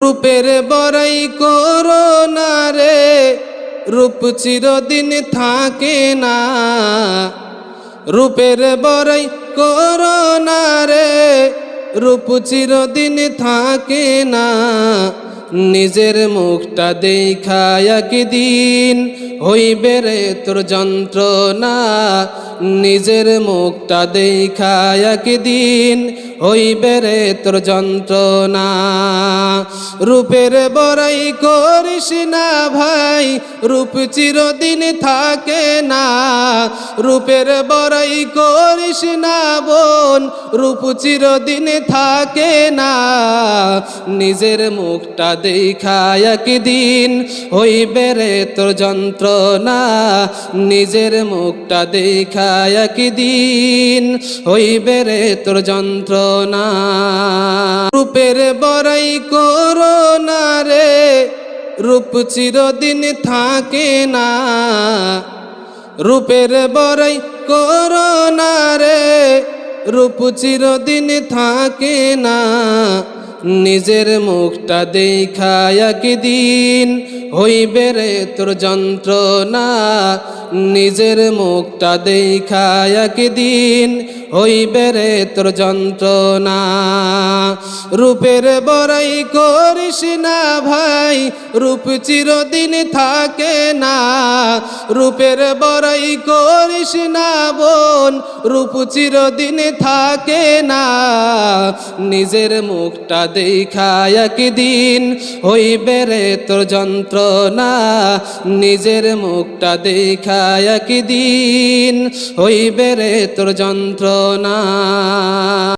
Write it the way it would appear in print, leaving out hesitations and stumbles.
রূপের বড়াই করো না রে, রূপ চিরদিন থাকে না। রূপের বড়াই করো না রে, রূপ চিরদিন থাকে না। নিজের মুখটা দেখা একদিন হইবে রে তোর যন্ত্রণা। নিজের মুখটা দেখা একদিন হইবে রে তোর যন্ত্রণা। রূপের বড়াই করিস না ভাই, রূপ চিরদিন থাকে না। রূপের বড়াই করিস না বোন, রূপ চিরদিন থাকে না। নিজের মুখটা দেখা একদিন হইবে রে তোর যন্ত্রণা। নিজের মুখটা দেখা একদিন হইবে রে তোর যন্ত্রণা। রূপের বড়াই করো না রে, রূপ চিরদিন থাকে না। রূপের বড়াই করো না রে, রূপ চিরদিন থাকে না। নিজের মুখটা দেখা একদিন হইবে রে তোর যন্ত্রণা। নিজের মুখটা দেখা একদিন হইবে রে তোর যন্ত্রণা। রূপের বড়াই করিস না ভাই, রূপ চিরদিন থাকে না। রূপের বড়াই করিস না বোন, রূপ চিরদিন থাকে না। নিজের মুখটা দেখা একদিন হইবে রে তোর যন্ত্রণা। নিজের মুখটা দেখা একদিন হইবে রে তোর যন্ত্রণা।